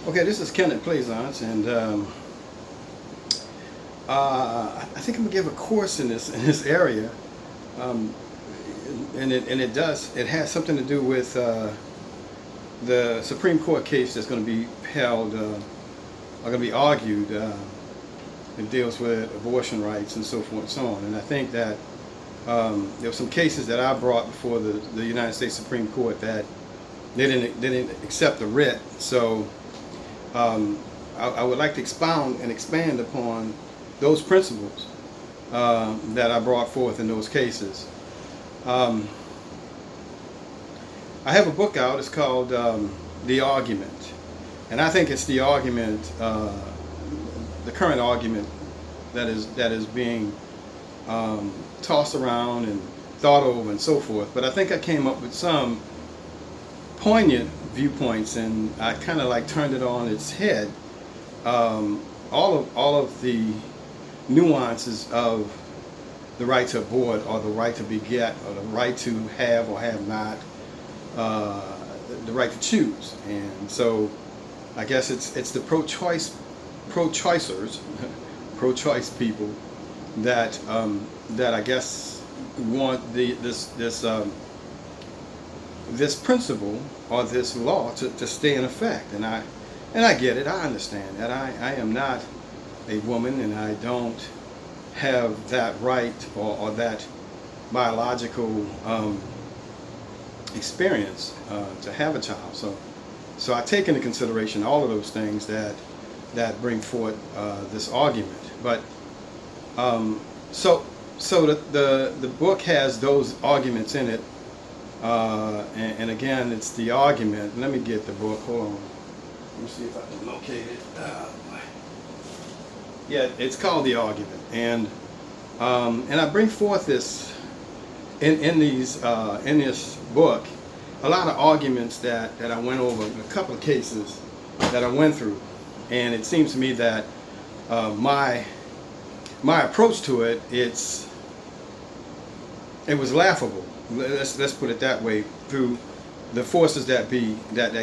Okay, this is Kenneth Plaisance, and I think I'm gonna give a course in this area, um, and it has something to do with the Supreme Court case that's going to be held, or going to be argued. It deals with abortion rights and so forth and so on. And I think that there were some cases that I brought before the United States Supreme Court that they didn't accept the writ. So I would like to expound and expand upon those principles that I brought forth in those cases. Um, I have a book out. It's called The Argument, and I think it's the argument, the current argument that is being tossed around and thought over and so forth. But I think I came up with some poignant viewpoints, and I kind of like turned it on its head. All of the nuances of the right to abort, or the right to beget, or the right to have or have not, uh, the right to choose. And so I guess it's the pro-choicers, pro-choice people that I guess want this principle or this law to stay in effect. And I get it. I understand that I am not a woman, and I don't have that right, or that biological experience to have a child. So I take into consideration all of those things that bring forth this argument. But so the book has those arguments in it, and again, it's the argument. Let me get the book. Hold on. Let me see if I can locate it. Yeah, it's called The Argument, and I bring forth this in this book, a lot of arguments that I went over, a couple of cases that I went through, and it seems to me that my approach to it, it was laughable. Let's put it that way, through the forces that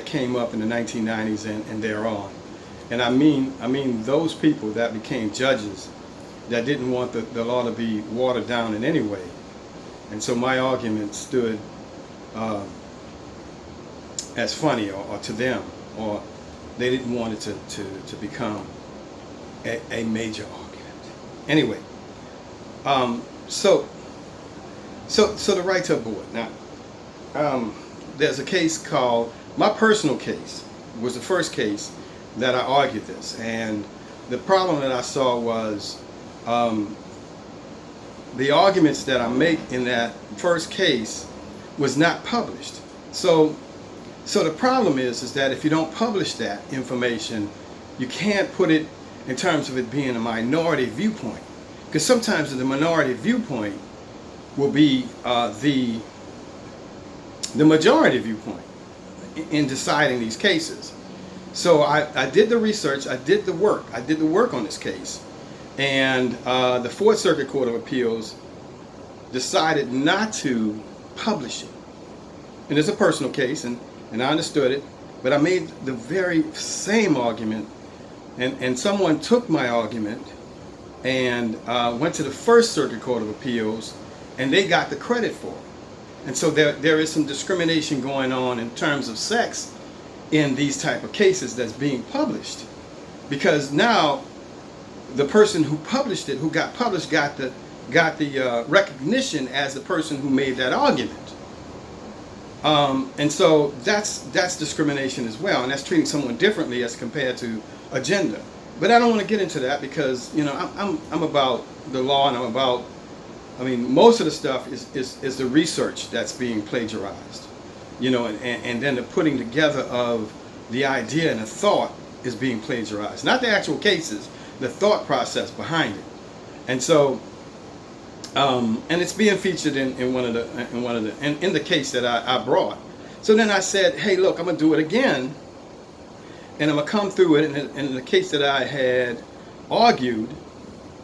came up in the 1990s and thereon. And I mean those people that became judges that didn't want the law to be watered down in any way. And so my argument stood as funny, or to them, or they didn't want it to become a major argument. Anyway, so the right to abort. Now, there's a case called, my personal case was the first case that I argued this, and the problem that I saw was the arguments that I make in that first case was not published. So the problem is that if you don't publish that information, you can't put it in terms of it being a minority viewpoint, because sometimes the minority viewpoint will be the majority viewpoint in deciding these cases. So I did the research, I did the work on this case, and the Fourth Circuit Court of Appeals decided not to publish it. And it's a personal case, and I understood it, but I made the very same argument, and someone took my argument and went to the First Circuit Court of Appeals, and they got the credit for it. And so there is some discrimination going on in terms of sex in these type of cases that's being published, because now the person who published it, who got published, got the recognition as the person who made that argument. And so that's discrimination as well, and that's treating someone differently as compared to a gender. But I don't want to get into that, because I'm about the law, and I'm about, most of the stuff is the research that's being plagiarized, and then the putting together of the idea and the thought is being plagiarized, not the actual cases, the thought process behind it. And so and it's being featured in the case that I brought. So then I said, hey, look, I'm gonna do it again, and I'm gonna come through it. And in the case that I had argued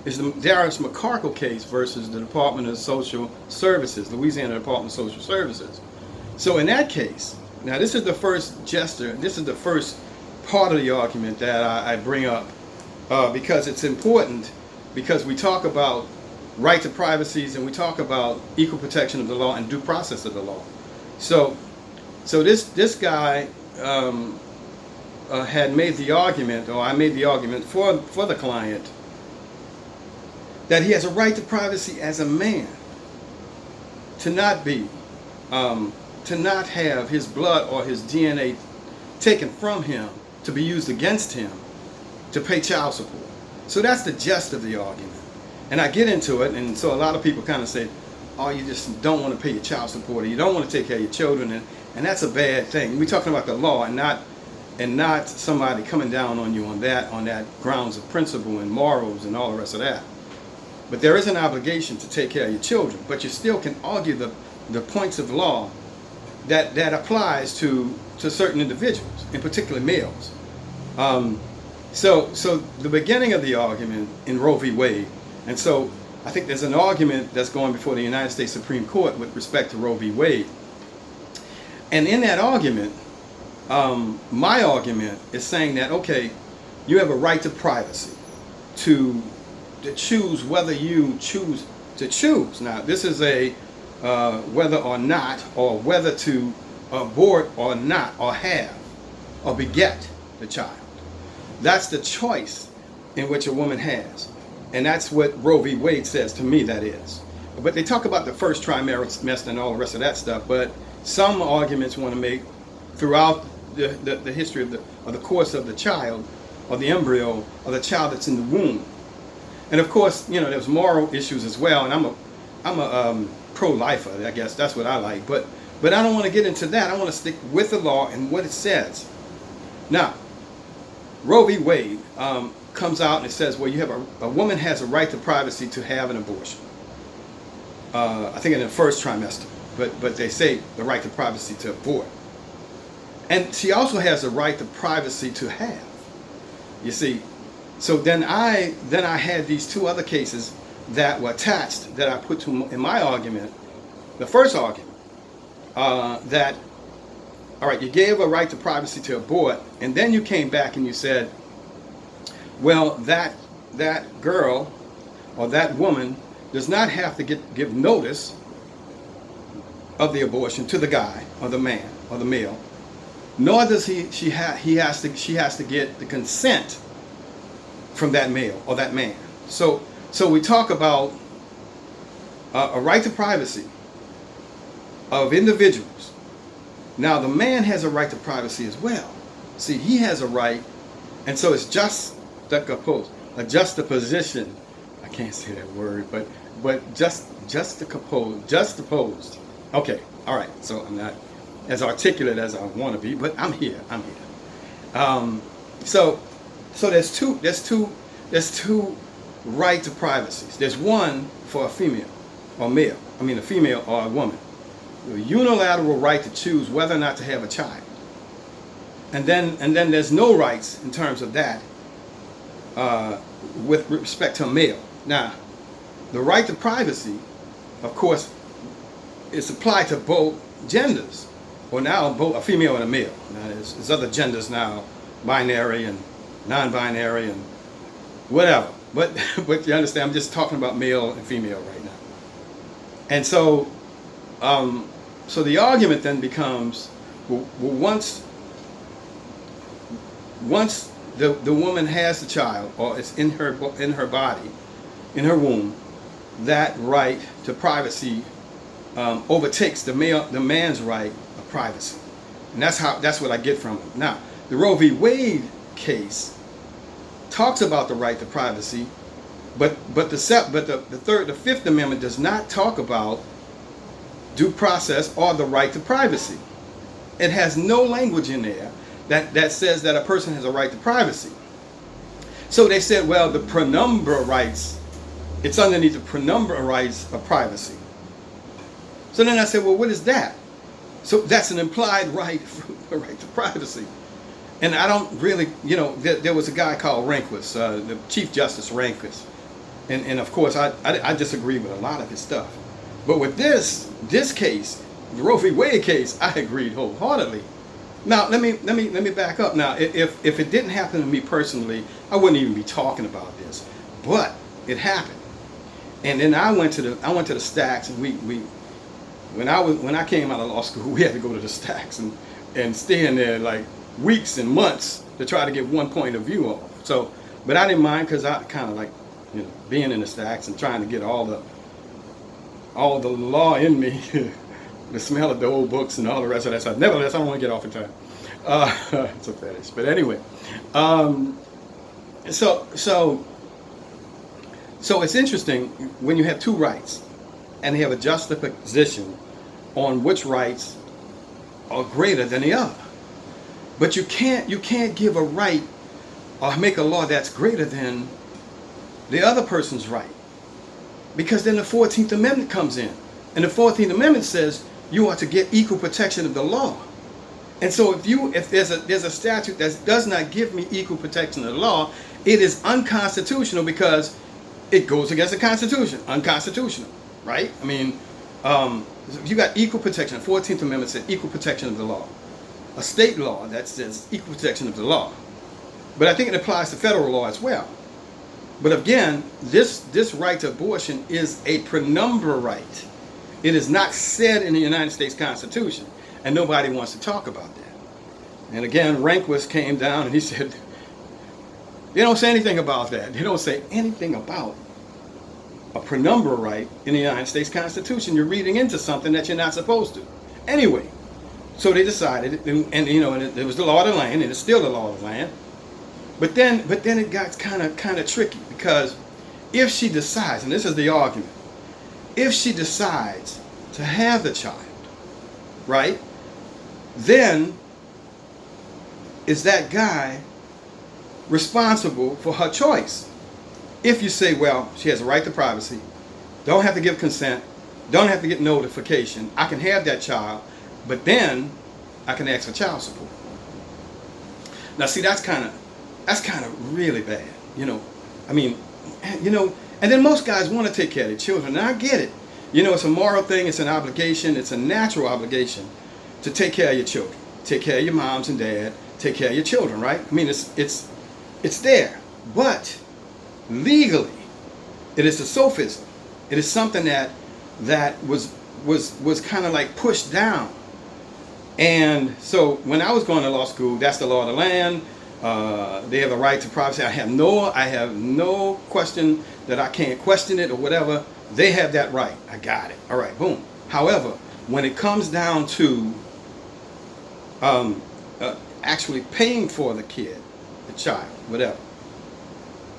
is the Darius McCarkle case versus the Department of Social Services, Louisiana Department of Social Services. So in that case, now this is the first gesture, this is the first part of the argument that I bring up because it's important, because we talk about right to privacies and we talk about equal protection of the law and due process of the law. So this guy had made the argument, or I made the argument for the client, that he has a right to privacy as a man, to not be, to not have his blood or his DNA taken from him to be used against him to pay child support. So that's the gist of the argument. And I get into it, and so a lot of people kind of say, oh, you just don't want to pay your child support, or you don't want to take care of your children, and that's a bad thing. We're talking about the law and not somebody coming down on you on that grounds of principle and morals and all the rest of that. But there is an obligation to take care of your children, but you still can argue the points of law that applies to certain individuals, in particular males. So the beginning of the argument in Roe v. Wade, and so I think there's an argument that's going before the United States Supreme Court with respect to Roe v. Wade. And in that argument, my argument is saying that, okay, you have a right to privacy, to choose whether you choose to choose. Now, this is a whether or not, or whether to abort or not, or have, or beget the child. That's the choice in which a woman has. And that's what Roe v. Wade says to me, that is. But they talk about the first trimester and all the rest of that stuff, but some arguments want to make throughout the history of the course of the child, or the embryo, or the child that's in the womb. And of course, you know, there's moral issues as well, and I'm a pro-lifer, I guess that's what I like, but I don't want to get into that. I want to stick with the law and what it says. Now, Roe v. Wade comes out and it says, well, you have a woman has a right to privacy to have an abortion. I think in the first trimester, but they say the right to privacy to abort. And she also has a right to privacy to have. You see, so then I had these two other cases that were attached that I put to in my argument. The first argument, that, all right, you gave a right to privacy to abort, and then you came back and you said, well, that girl or that woman does not have to give notice of the abortion to the guy or the man or the male, nor does she has to get the consent from that male or that man. So we talk about a right to privacy of individuals. Now the man has a right to privacy as well. See, he has a right, and so it's just a juxtaposition. I can't say that word, but juxtaposed. Okay, all right. So I'm not as articulate as I want to be, but I'm here. So there's two right to privacies. There's one for a female or male. I mean a female or a woman. The unilateral right to choose whether or not to have a child. And then there's no rights in terms of that with respect to a male. Now, the right to privacy, of course, is applied to both genders. Well, now both a female and a male. Now there's other genders now, binary and non-binary and whatever. But you understand, I'm just talking about male and female right now. And so the argument then becomes, well, once the woman has the child, or it's in her body, in her womb, that right to privacy overtakes the man's right of privacy, and that's what I get from it. Now, the Roe v. Wade case talks about the right to privacy, but the Fifth Amendment does not talk about due process or the right to privacy. It has no language in there that says that a person has a right to privacy. So they said, well, the penumbra rights, it's underneath the penumbra rights of privacy. So then I said, well, what is that? So that's an implied right, a right to privacy. And I don't really, there was a guy called Rehnquist, the Chief Justice Rehnquist. And of course, I disagree with a lot of his stuff. But with this case, the Roe v. Wade case, I agreed wholeheartedly. Now let me back up. Now, if it didn't happen to me personally, I wouldn't even be talking about this. But it happened, and then I went to the stacks, and we when I came out of law school, we had to go to the stacks and stay in there like weeks and months to try to get one point of view on. So, but I didn't mind because I kind of like, being in the stacks and trying to get all the law in me, the smell of the old books and all the rest of that stuff. Nevertheless, I don't want to get off in time. It's a fetish, but anyway. So it's interesting when you have two rights, and they have a juxtaposition on which rights are greater than the other. But you can't give a right or make a law that's greater than the other person's right, because then the 14th Amendment comes in, and the 14th Amendment says you ought to get equal protection of the law. And so if there's a statute that does not give me equal protection of the law, it is unconstitutional because it goes against the Constitution. Unconstitutional, right? I mean, you got equal protection. The 14th Amendment said equal protection of the law. A state law that says equal protection of the law. But I think it applies to federal law as well. But again, this right to abortion is a penumbra right. It is not said in the United States Constitution, and nobody wants to talk about that. And again, Rehnquist came down and he said, they don't say anything about that. They don't say anything about a penumbra right in the United States Constitution. You're reading into something that you're not supposed to. Anyway, so they decided, and it was the law of the land, and it's still the law of the land. But then it got kind of tricky, because if she decides, and this is the argument, if she decides to have the child, right, then is that guy responsible for her choice? If you say, well, she has a right to privacy, don't have to give consent, don't have to get notification, I can have that child, but then I can ask for child support. Now see, that's kind of really bad, I mean, and then most guys want to take care of their children, and I get it. It's a moral thing, it's an obligation, it's a natural obligation to take care of your children, take care of your moms and dad, take care of your children, right? I mean, it's there, but legally, it is a sophism. It is something that was kind of like pushed down. And so when I was going to law school, that's the law of the land. They have a right to privacy. I have no question that I can't question it or whatever. They have that right. I got it. All right, boom. However, when it comes down to actually paying for the kid, the child, whatever,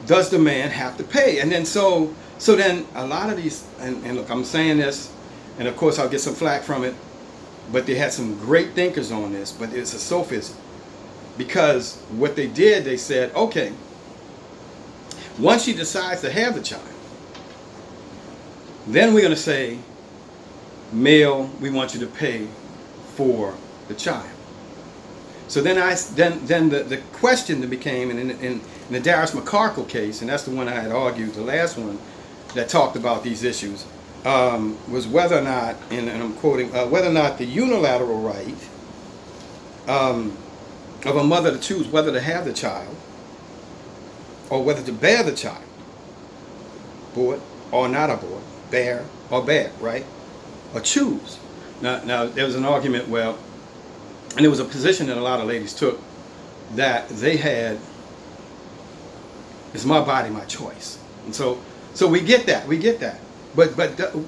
does the man have to pay? And then so then a lot of these, and look, I'm saying this, and of course I'll get some flack from it, but they had some great thinkers on this, but it's a sophism. Because what they did, they said, okay, once she decides to have the child, then we're going to say, male, we want you to pay for the child. So then the question that became, in the Darius McCarkle case, and that's the one I had argued, the last one that talked about these issues, was whether or not, and I'm quoting, whether or not the unilateral right of a mother to choose whether to have the child or whether to bear the child, abort or not abort, bear or bear, right? Or choose. Now there was an argument, well, and it was a position that a lot of ladies took, that they had, it's my body, my choice. And so we get that. But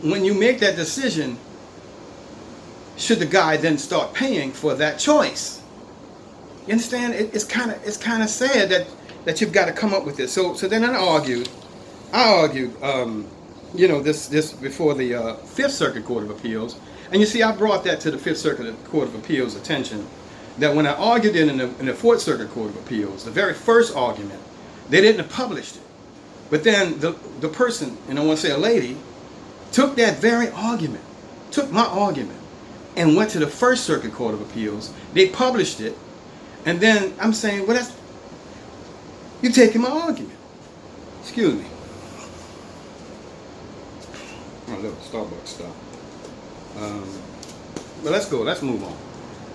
when you make that decision, should the guy then start paying for that choice? You understand? It's kind of sad that you've got to come up with this. So then I argued, this before the Fifth Circuit Court of Appeals, and you see, I brought that to the Fifth Circuit Court of Appeals' attention, that when I argued it in the Fourth Circuit Court of Appeals, the very first argument, they didn't have published it, but then the person, and I want to say a lady, took that very argument, took my argument, and went to the First Circuit Court of Appeals. They published it. And then I'm saying, well, you're taking my argument. Excuse me. A little Starbucks stuff. But let's move on.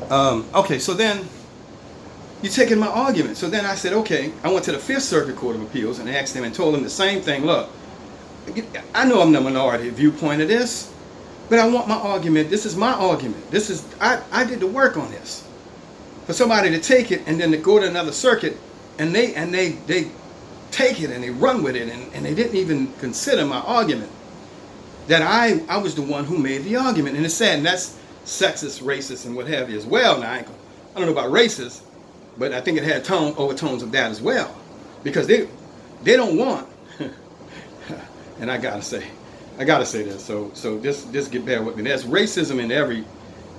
Okay, so then you're taking my argument. So then I said, okay, I went to the Fifth Circuit Court of Appeals and asked them and told them the same thing. Look, I know I'm the minority viewpoint of this, but I want my argument. This is my argument. I did the work on this. For somebody to take it and then to go to another circuit and they take it and they run with it and they didn't even consider my argument. That I was the one who made the argument. And it's sad, and that's sexist, racist, and what have you as well. Now, I don't know about racist, but I think it had overtones of that as well. Because they don't want, and I gotta say this, so just get bear with me. There's racism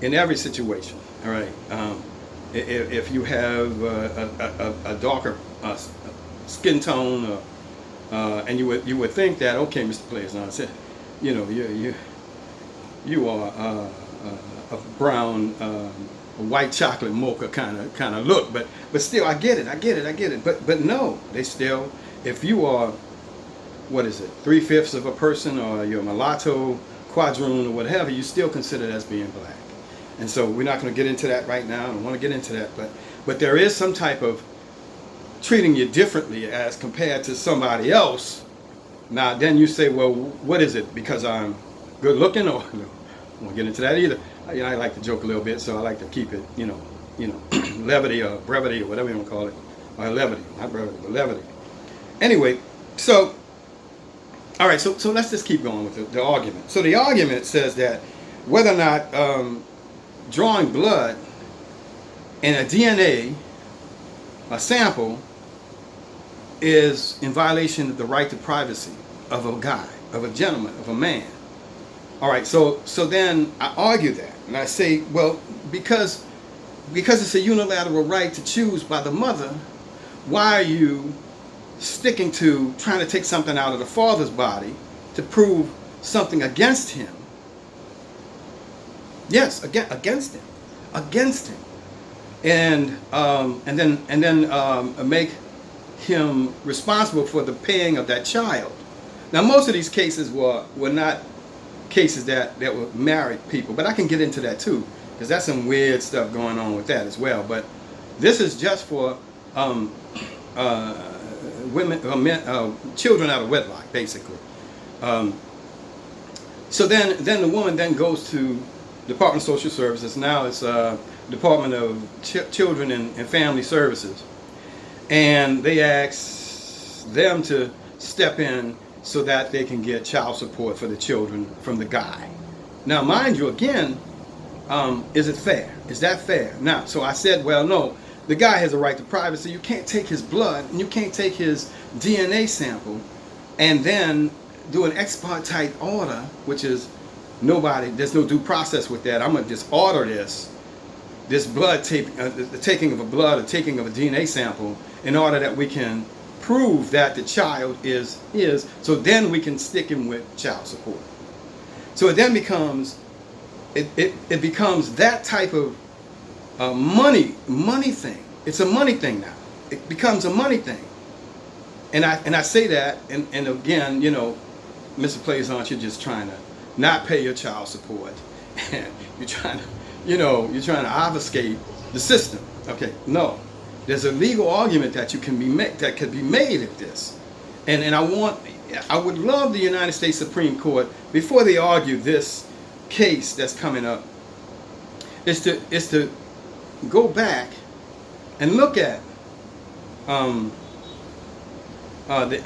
in every situation. All right. If you have a darker skin tone, and you would think that, okay, Mr. Players, now I said, you know, you are a brown, white chocolate mocha kind of look, but still, I get it. But no, they still, if you are, what is it, 3/5 of a person, or you're mulatto, quadroon, or whatever, you still considered as being black. And so we're not going to get into that right now. I don't want to get into that, but there is some type of treating you differently as compared to somebody else. Now then you say, well, what is it? Because I'm good looking, or no, I won't get into that either. I like to joke a little bit, so I like to keep it, levity or brevity or whatever you want to call it, or levity, not brevity, but levity. Anyway, so all right, so let's just keep going with the argument. So the argument says that whether or not drawing blood in a DNA, a sample, is in violation of the right to privacy of a guy, of a gentleman, of a man. All right, so then I argue that, and I say, well, because it's a unilateral right to choose by the mother, why are you sticking to trying to take something out of the father's body to prove something against him? Yes, against him, and then make him responsible for the paying of that child. Now, most of these cases were not cases that were married people, but I can get into that too, because that's some weird stuff going on with that as well. But this is just for women, men, children out of wedlock, basically. So then the woman then goes to Department of Social Services. Now it's Department of Children and Family Services, and they ask them to step in so that they can get child support for the children from the guy. Now, mind you, again, is it fair? Is that fair? Now, so I said, well, no, the guy has a right to privacy. You can't take his blood and you can't take his DNA sample and then do an ex parte order, which is there's no due process with that. I'm going to just order this blood tape, the taking of a blood or taking of a DNA sample, in order that we can prove that the child is his, so then we can stick him with child support. So it then becomes, it becomes that type of money thing. It's a money thing now. It becomes a money thing. And I say that, and again, Mr. Plaisance, you're just trying to not pay your child support, and you're trying to obfuscate the system. Okay, no. There's a legal argument that could be made at this, and I would love the United States Supreme Court, before they argue this case that's coming up, is to go back and look at the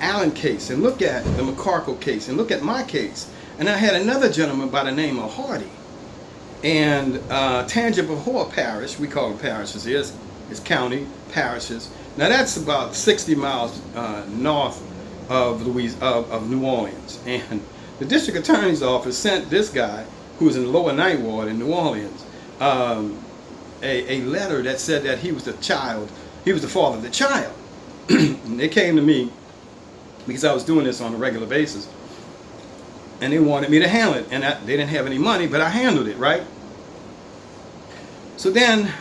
Allen case, and look at the McCarkle case, and look at my case. And I had another gentleman by the name of Hardy, and Tangipahoa Parish, we call them parishes here, it's county parishes. Now that's about 60 miles north of New Orleans, and the district attorney's office sent this guy, who was in the lower ninth ward in New Orleans, a letter that said that he was the father of the child. And they came to me because I was doing this on a regular basis, and they wanted me to handle it, and they didn't have any money, but I handled it, right? So then,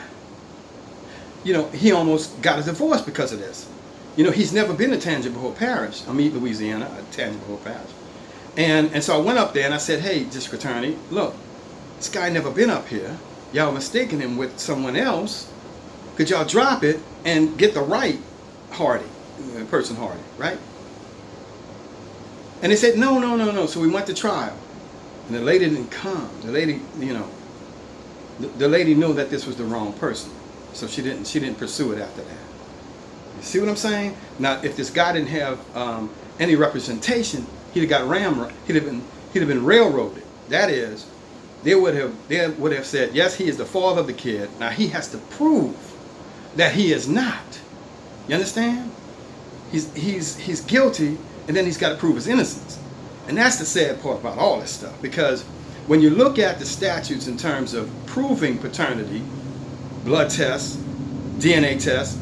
he almost got a divorce because of this. He's never been to Tangipahoa Parish, Louisiana, Tangipahoa Parish. And so I went up there and I said, hey, district attorney, look, this guy never been up here. y'all mistaken him with someone else. Could y'all drop it and get the right Hardy, person Hardy, right? And they said, no, no, no, no. So we went to trial. And the lady didn't come. The lady, the lady knew that this was the wrong person. So she didn't pursue it after that. You see what I'm saying? Now, if this guy didn't have any representation, he'd have got rammed. He'd have been railroaded. That is, they would have said, yes, he is the father of the kid. Now he has to prove that he is not. You understand? He's guilty, and then he's got to prove his innocence. And that's the sad part about all this stuff, because when you look at the statutes in terms of proving paternity, blood tests, DNA tests,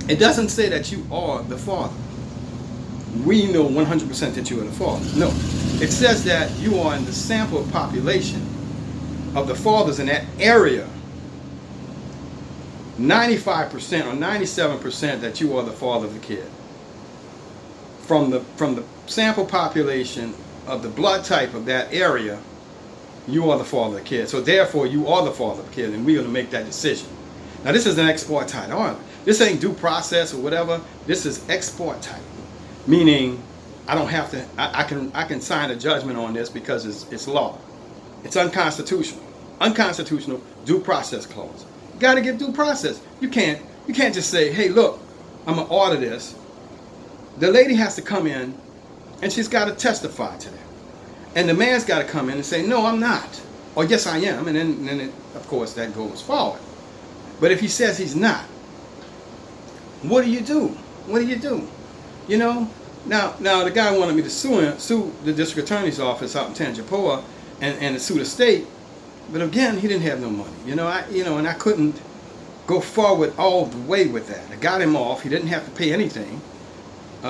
it doesn't say that you are the father. We know 100% that you are the father. No. It says that you are in the sample population of the fathers in that area. 95% or 97% that you are the father of the kid. From the sample population of the blood type of that area, you are the father of the kid. So therefore, you are the father of the kid, and we're going to make that decision. Now, this is an ex parte order. This ain't due process or whatever. This is ex parte, meaning I don't have to. I can sign a judgment on this because it's law. It's unconstitutional. Unconstitutional due process clause. You got to give due process. You can't just say, hey, look, I'm gonna order this. The lady has to come in, and she's got to testify to that. And the man's got to come in and say, no, I'm not. Or yes, I am. And then of course, that goes forward. But if he says he's not, what do you do? What do you do? You know? Now the guy wanted me to sue the district attorney's office out in Tangipahoa and sue the state. But again, he didn't have no money. And I couldn't go forward all the way with that. I got him off. He didn't have to pay anything.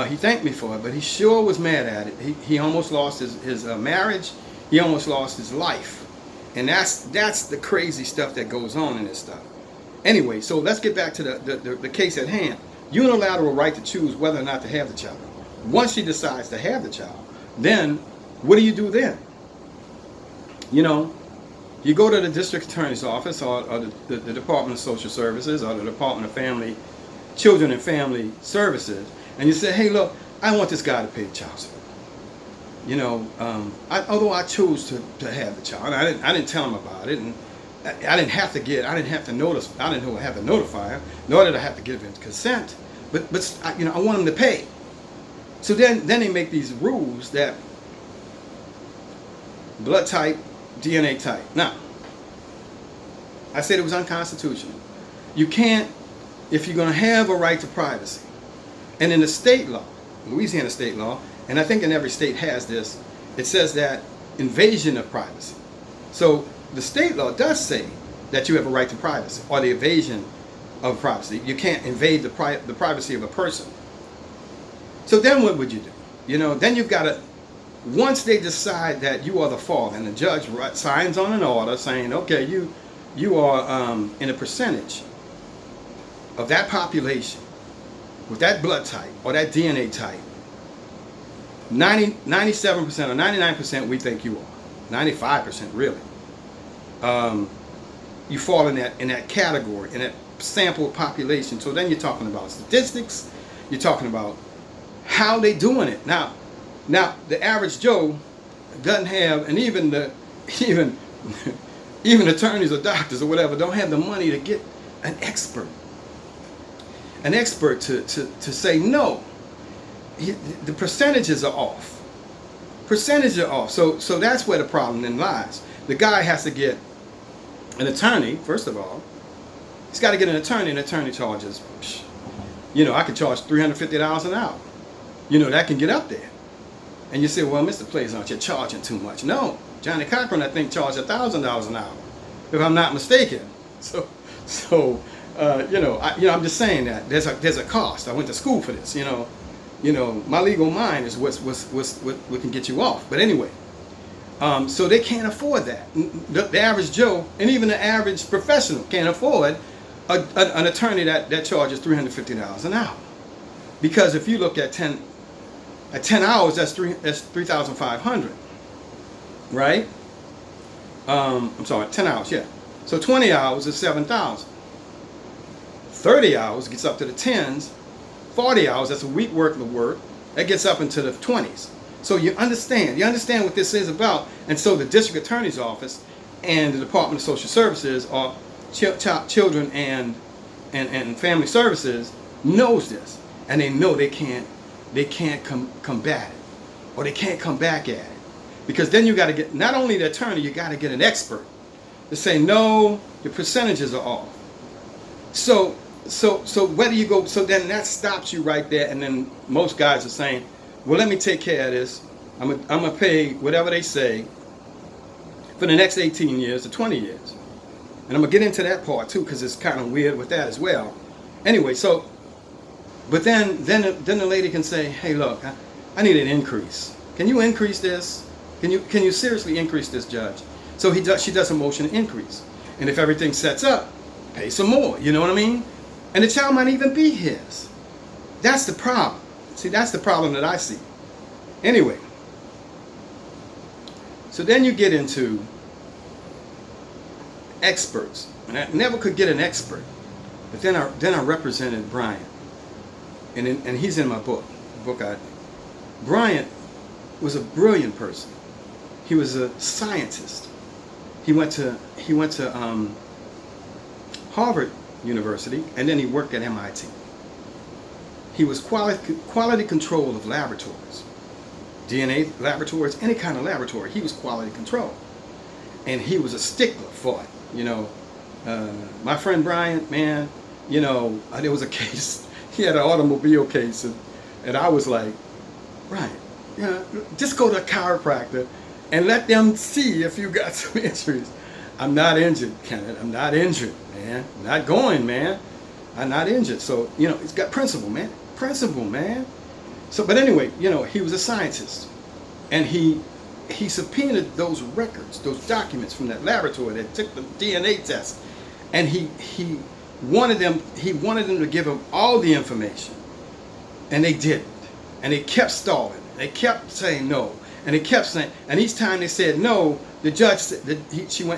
He thanked me for it, but he sure was mad at it. He almost lost his marriage. He almost lost his life. And that's the crazy stuff that goes on in this stuff. Anyway, so let's get back to the case at hand. Unilateral right to choose whether or not to have the child. Once she decides to have the child, then what do you do then? You go to the district attorney's office or the Department of Social Services or the Department of Children and Family Services, and you say, hey, look, I want this guy to pay the child support. Although I chose to have the child, I didn't tell him about it, and I didn't have to notify him, nor did I have to give him consent. But I want him to pay. So then they make these rules that blood type, DNA type. Now, I said it was unconstitutional. You can't, if you're going to have a right to privacy, and in the state law, Louisiana state law, and I think in every state has this, it says that invasion of privacy. So the state law does say that you have a right to privacy, or the evasion of privacy. You can't invade the privacy of a person. So then what would you do? Then you've got to, once they decide that you are the father, and the judge signs on an order saying, okay, you are in a percentage of that population with that blood type or that DNA type, 97% or 99% we think you are, 95% really. You fall in that category, in that sample population. So then you're talking about statistics, you're talking about how they doing it. Now the average Joe doesn't have, and even attorneys or doctors or whatever don't have the money to get an expert to say no. The percentages are off. Percentages are off. So that's where the problem then lies. The guy has to get an attorney, first of all. He's got to get an attorney, and attorney charges, I could charge $350 an hour. That can get up there. And you say, well, Mr. Plays, aren't you charging too much? No. Johnny Cochran, I think, charged $1,000 an hour, if I'm not mistaken. So I'm just saying that there's a cost. I went to school for this. My legal mind is what can get you off. But anyway, so they can't afford that. The average Joe, and even the average professional, can't afford an attorney that charges $350 an hour. Because if you look at 10 hours, that's 3,500, right? I'm sorry, 10 hours, yeah. So 20 hours is 7,000. 30 hours gets up to the tens. 40 hours, that's a week worth of work. That gets up into the 20s. So you understand what this is about. And so the district attorney's office and the Department of Social Services, or Children and Family Services, knows this, and they know they can't combat it, or they can't come back at it, because then you got to get not only the attorney, you got to get an expert to say no, your percentages are off. So whether you go, so then that stops you right there, and then most guys are saying, well, let me take care of this. I'm gonna pay whatever they say for the next 18 years to 20 years. And I'm gonna get into that part too, because it's kind of weird with that as well. Anyway, so, but then the lady can say, hey, look, I need an increase. Can you increase this? Can you seriously increase this, judge? So she does a motion to increase. And if everything sets up, pay some more, you know what I mean? And the child might even be his. That's the problem. See, that's the problem that I see. Anyway, so then you get into experts. And I never could get an expert. But then I represented Bryant. And he's in my book. Bryant was a brilliant person. He was a scientist. He went to Harvard University, and then he worked at MIT. He was quality control of laboratories, DNA laboratories, any kind of laboratory. He was quality control, and he was a stickler for it. You know, my friend Bryant, man, you know, there was a case. He had an automobile case, and I was like, Bryant, you know, just go to a chiropractor and let them see if you got some injuries. I'm not injured, Kenneth. I'm not injured, man. I'm not going, man. I'm not injured. So, you know, he's got principle, man. Principle, man. So, but anyway, you know, he was a scientist, and he subpoenaed those records, those documents from that laboratory that took the DNA test, and he wanted them to give him all the information, and they didn't, and they kept stalling. They kept saying no, and they kept saying, and each time they said no, the judge said that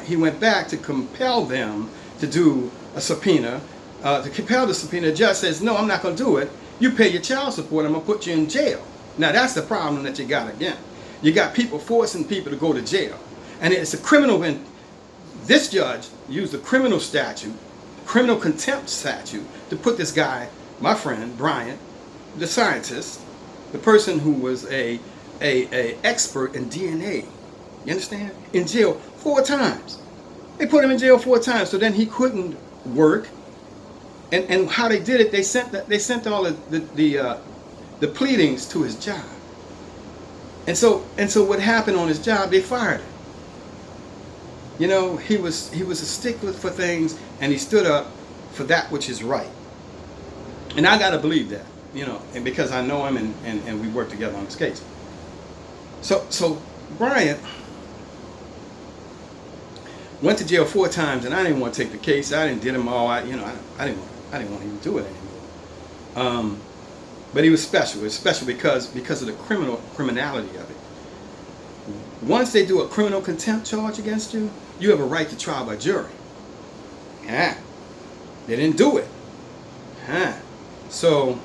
he went back to compel them to do a subpoena. To compel the subpoena, the judge says, no, I'm not going to do it. You pay your child support, I'm going to put you in jail. Now that's the problem that you got again. You got people forcing people to go to jail. And it's a criminal, when this judge used a criminal statute, criminal contempt statute, to put this guy, my friend, Bryant, the scientist, the person who was a expert in DNA, you understand, in jail 4 times. They put him in jail 4 times, so then he couldn't work. And how they did it, they sent all the pleadings to his job. And so what happened on his job, they fired him. You know, he was a stickler for things, and he stood up for that which is right. And I gotta believe that, you know, and because I know him and we worked together on this case. So Bryant went to jail 4 times, and I didn't want to take the case. I didn't did him all. I didn't want to even do it anymore. But he was special. It was special because of the criminality of it. Once they do a criminal contempt charge against you, you have a right to trial by jury. Yeah, they didn't do it. So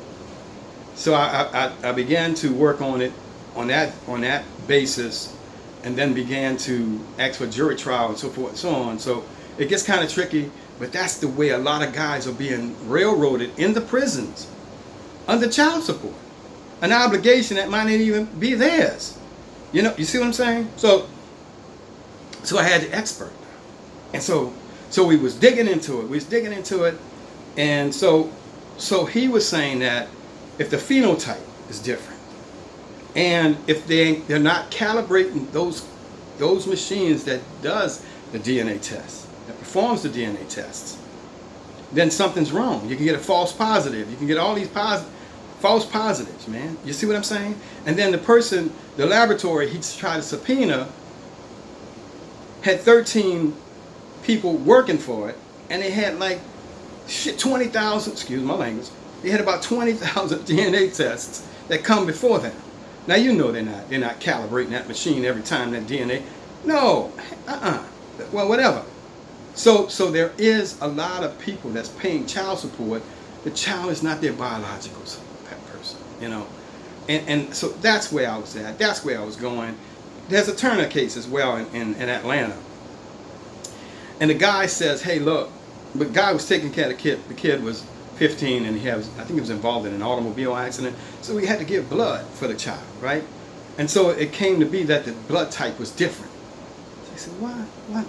I began to work on it on that basis, and then began to ask for jury trial and so forth and so on. So it gets kind of tricky, but that's the way a lot of guys are being railroaded in the prisons under child support, an obligation that might not even be theirs. You know, you see what I'm saying? So I had the expert, and so we was digging into it. And so he was saying that if the phenotype is different, and if they're not calibrating those machines that does the DNA test, that performs the DNA tests, then something's wrong. You can get a false positive. You can get all these false positives, man. You see what I'm saying? And then the laboratory he tried to subpoena had 13 people working for it, and they had like 20,000, excuse my language, they had about 20,000 DNA tests that come before them. Now you know they're not calibrating that machine every time that DNA. No, well, whatever. So there is a lot of people that's paying child support. The child is not their biological person, you know. And so that's where I was at. That's where I was going. There's a Turner case as well in Atlanta. And the guy says, hey, look, the guy was taking care of the kid. The kid was 15 and I think he was involved in an automobile accident. So we had to give blood for the child, right? And so it came to be that the blood type was different. So he said, what?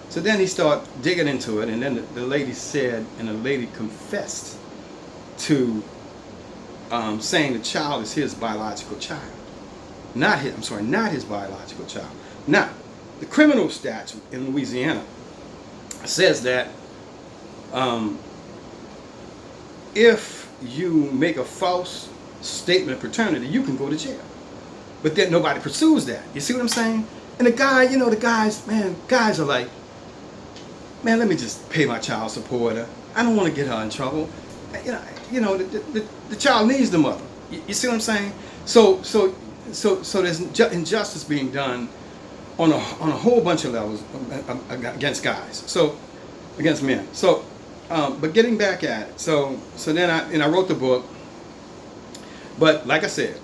So then he started digging into it, and then the lady said, and the lady confessed to saying the child is his biological child. Not his biological child. Now, the criminal statute in Louisiana says that if you make a false statement of paternity, you can go to jail. But then nobody pursues that. You see what I'm saying? And the guy, you know, guys are like, man, let me just pay my child support. I don't want to get her in trouble. The child needs the mother. You see what I'm saying? So there's injustice being done on a whole bunch of levels against guys. So against men. So, but getting back at it. So then I wrote the book. But like I said,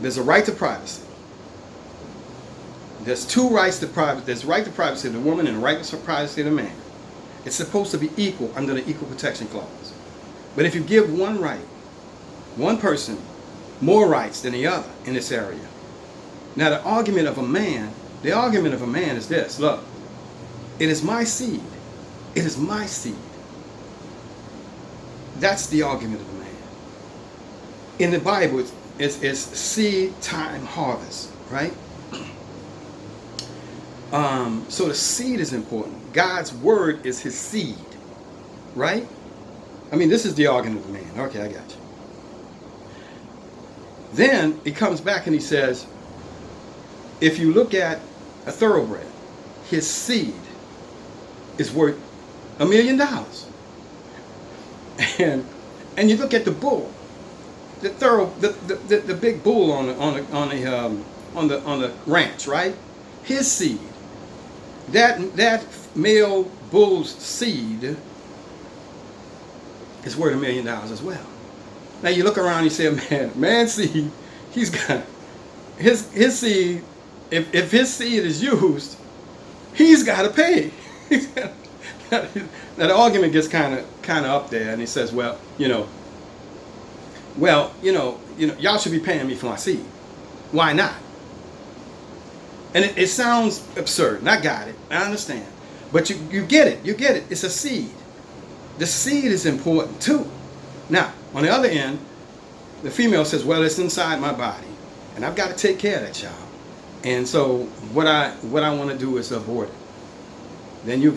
there's a right to privacy. There's two rights to privacy. There's a right to privacy of the woman and a right to privacy of the man. It's supposed to be equal under the Equal Protection Clause. But if you give one right, one person, more rights than the other in this area. Now the argument of a man is this. Look, it is my seed. It is my seed. That's the argument of a man. In the Bible, it's seed time harvest, right? So the seed is important. God's word is his seed, right? I mean, this is the argument of the man. Okay, I got you. Then he comes back and he says, if you look at a thoroughbred, his seed is worth $1 million. And you look at the bull, the big bull on the ranch, right? His seed, that male bull's seed is worth $1 million as well. Now you look around and you say, man seed, he's got his seed. If his seed is used, he's got to pay. Now the argument gets kind of up there, and he says, well, y'all should be paying me for my seed. Why not? And it sounds absurd, and I got it, I understand. But you get it, it's a seed. The seed is important too. Now, on the other end, the female says, well, it's inside my body, and I've got to take care of that child. And so what I want to do is abort it. Then you